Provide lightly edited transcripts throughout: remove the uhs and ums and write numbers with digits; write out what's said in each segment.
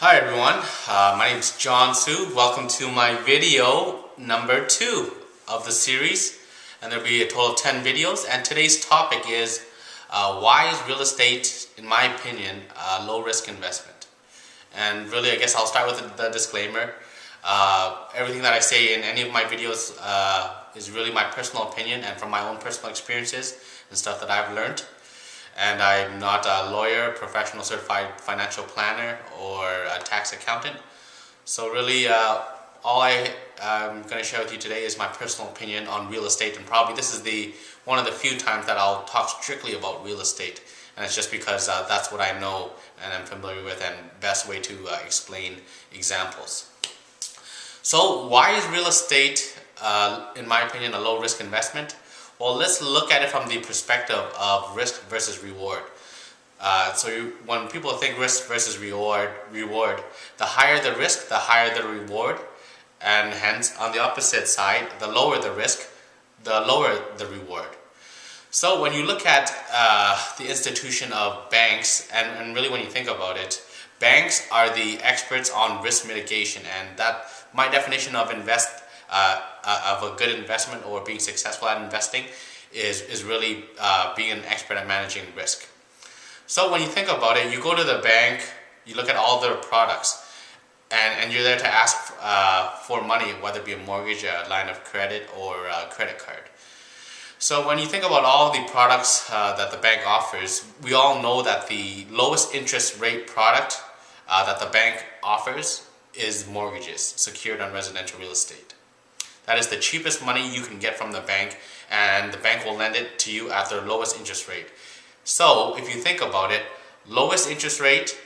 Hi everyone, my name is John Su. Welcome to my video number 2 of the series, and there'll be a total of 10 videos. And today's topic is why is real estate, in my opinion, a low risk investment? And really, I guess I'll start with the disclaimer. Everything that I say in any of my videos is really my personal opinion and from my own personal experiences and stuff that I've learned. And I'm not a lawyer, professional certified financial planner, or a tax accountant. So really, all I'm going to share with you today is my personal opinion on real estate, and probably this is one of the few times that I'll talk strictly about real estate, and it's just because that's what I know and I'm familiar with, and best way to explain examples. So why is real estate, in my opinion, a low risk investment? Well, let's look at it from the perspective of risk versus reward. When people think risk versus reward, the higher the risk, the higher the reward, and hence on the opposite side, the lower the risk, the lower the reward. So when you look at the institution of banks, and really when you think about it, banks are the experts on risk mitigation, and that my definition of a good investment or being successful at investing is really being an expert at managing risk. So when you think about it, you go to the bank, you look at all their products, and you're there to ask for money, whether it be a mortgage, a line of credit, or a credit card. So when you think about all the products that the bank offers, we all know that the lowest interest rate product that the bank offers is mortgages secured on residential real estate. That is the cheapest money you can get from the bank, and the bank will lend it to you at their lowest interest rate. So if you think about it, lowest interest rate,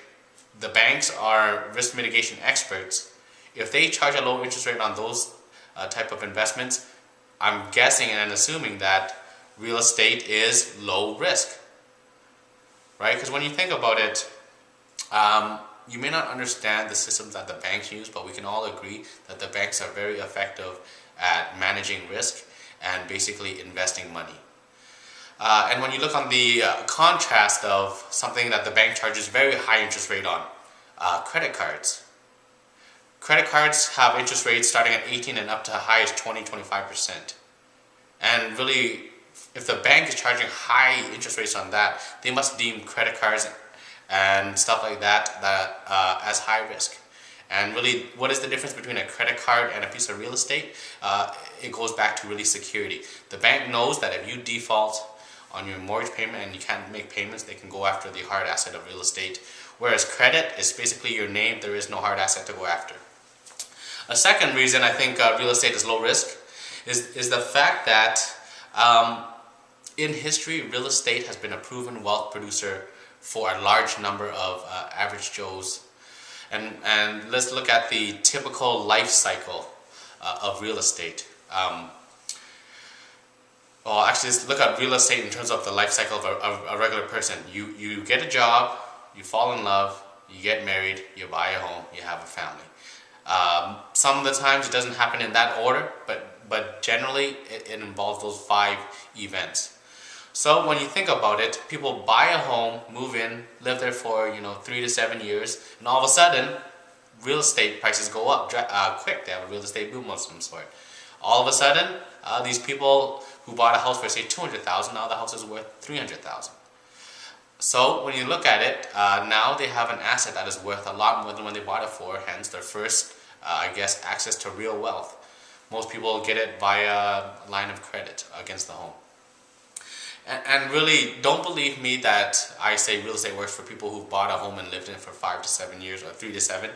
the banks are risk mitigation experts. If they charge a low interest rate on those type of investments, I'm guessing and assuming that real estate is low risk, right? Because when you think about it, you may not understand the systems that the banks use, but we can all agree that the banks are very effective at managing risk and basically investing money. And when you look on the contrast of something that the bank charges very high interest rate on, credit cards. Credit cards have interest rates starting at 18 and up to high as 20-25%. And really, if the bank is charging high interest rates on that, they must deem credit cards and stuff like that as high risk. And really, what is the difference between a credit card and a piece of real estate? It goes back to really security. The bank knows that if you default on your mortgage payment and you can't make payments, they can go after the hard asset of real estate. Whereas credit is basically your name, there is no hard asset to go after. A second reason I think real estate is low risk is the fact that in history, real estate has been a proven wealth producer for a large number of average Joes. And let's look at the typical life cycle of real estate. Well, actually, let's look at real estate in terms of the life cycle of a regular person. You get a job, you fall in love, you get married, you buy a home, you have a family. Some of the times it doesn't happen in that order, but generally it involves those 5 events. So when you think about it, people buy a home, move in, live there for 3 to 7 years, and all of a sudden, real estate prices go up quick. They have a real estate boom of some sort. All of a sudden, these people who bought a house for say $200,000, now the house is worth $300,000. So when you look at it, now they have an asset that is worth a lot more than when they bought it for. Hence, their first, access to real wealth. Most people get it via a line of credit against the home. And really, don't believe me that I say real estate works for people who've bought a home and lived in it for 5 to 7 years or 3 to 7.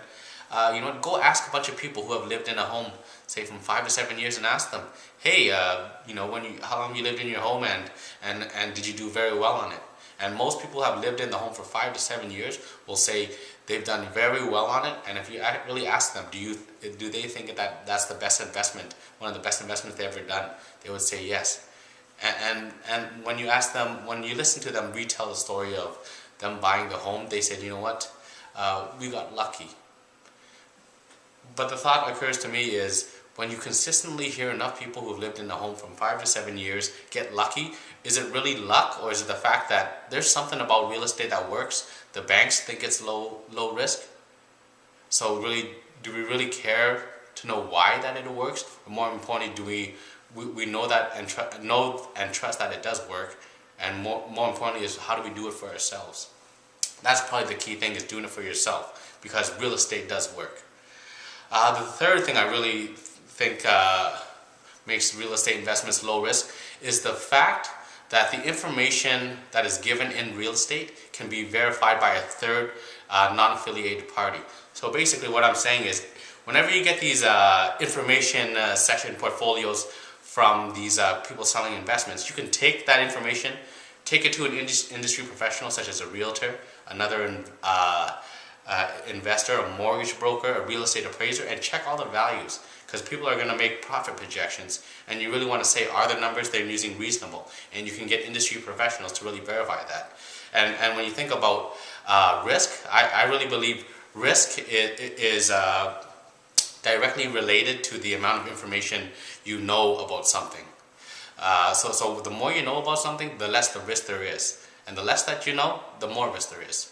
Go ask a bunch of people who have lived in a home, say from 5 to 7 years, and ask them, hey, how long you lived in your home and did you do very well on it? And most people who have lived in the home for 5 to 7 years will say they've done very well on it. And if you really ask them, do they think that that's the best investment, one of the best investments they've ever done, they would say yes. And when you ask them, when you listen to them retell the story of them buying the home, they said, you know what, we got lucky. But the thought occurs to me is, when you consistently hear enough people who've lived in the home from 5 to 7 years get lucky, is it really luck, or is it the fact that there's something about real estate that works? The banks think it's low risk. So really, do we really care to know why that it works? Or more importantly, do we know that and know and trust that it does work? And more importantly is, how do we do it for ourselves? That's probably the key thing, is doing it for yourself, because real estate does work. The third thing I really think makes real estate investments low risk is the fact that the information that is given in real estate can be verified by a third non-affiliated party. So basically what I'm saying is, whenever you get these information section portfolios from these people selling investments, you can take that information, take it to an industry professional such as a realtor, another investor, a mortgage broker, a real estate appraiser, and check all the values, because people are going to make profit projections, and you really want to say, are the numbers they're using reasonable? And you can get industry professionals to really verify that. And when you think about risk, I really believe risk is directly related to the amount of information you know about something. So the more you know about something, the less the risk there is. And the less that you know, the more risk there is.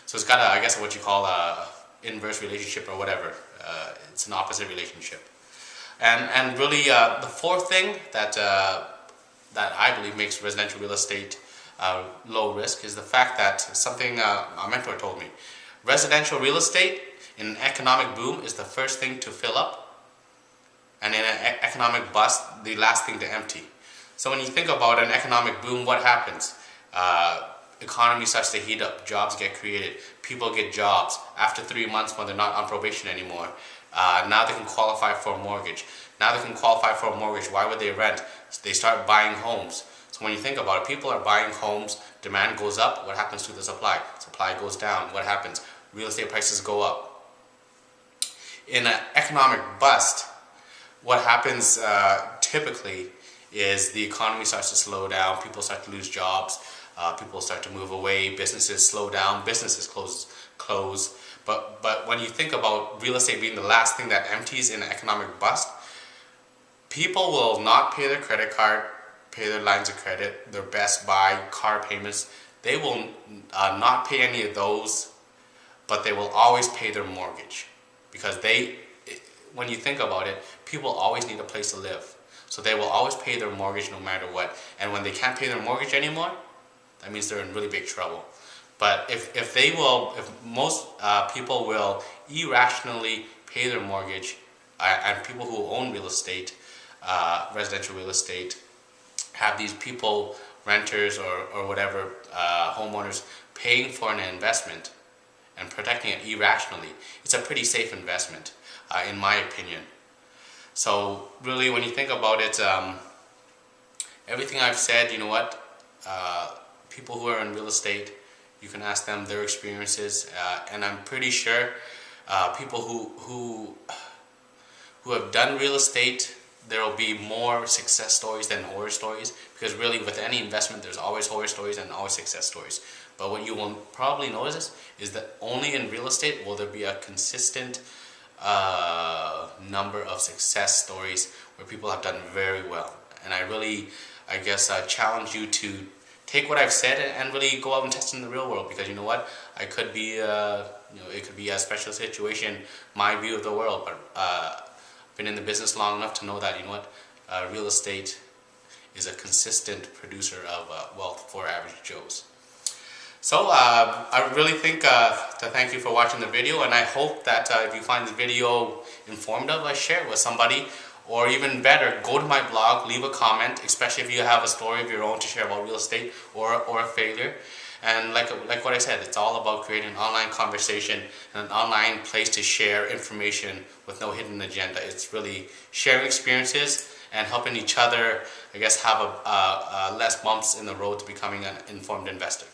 So it's got a, I guess, what you call a inverse relationship or whatever. It's an opposite relationship. And really, the fourth thing that I believe makes residential real estate low risk is the fact that something a mentor told me. Residential real estate in an economic boom is the first thing to fill up, and in an economic bust, the last thing to empty. So when you think about an economic boom, what happens? Economy starts to heat up, jobs get created, people get jobs. After 3 months, when they're not on probation anymore, now they can qualify for a mortgage. Now they can qualify for a mortgage. Why would they rent? They start buying homes. So when you think about it, people are buying homes, demand goes up, what happens to the supply? Supply goes down, what happens? Real estate prices go up. In an economic bust, what happens typically is the economy starts to slow down, people start to lose jobs, people start to move away, businesses slow down, businesses close. But when you think about real estate being the last thing that empties in an economic bust, people will not pay their credit card, pay their lines of credit, their Best Buy, car payments. They will not pay any of those, but they will always pay their mortgage. Because when you think about it, people always need a place to live. So they will always pay their mortgage no matter what. And when they can't pay their mortgage anymore, that means they're in really big trouble. But if most people will irrationally pay their mortgage, and people who own real estate, residential real estate, have these people, renters or whatever, homeowners, paying for an investment and protecting it irrationally, it's a pretty safe investment, in my opinion. So really, when you think about it, everything I've said, you know what, people who are in real estate, you can ask them their experiences, and I'm pretty sure people who have done real estate, there will be more success stories than horror stories, because really with any investment there's always horror stories and always success stories. But what you will probably notice is that only in real estate will there be a consistent number of success stories where people have done very well. And I really, I guess, challenge you to take what I've said and really go out and test in the real world, because you know what, I could be, it could be a special situation, my view of the world, but I've been in the business long enough to know that, you know what, real estate is a consistent producer of wealth for average Joes. So I really think to thank you for watching the video, and I hope that if you find this video informative, share it with somebody, or even better, go to my blog, leave a comment, especially if you have a story of your own to share about real estate or a failure. And like what I said, it's all about creating an online conversation and an online place to share information with no hidden agenda. It's really sharing experiences and helping each other, I guess, have less bumps in the road to becoming an informed investor.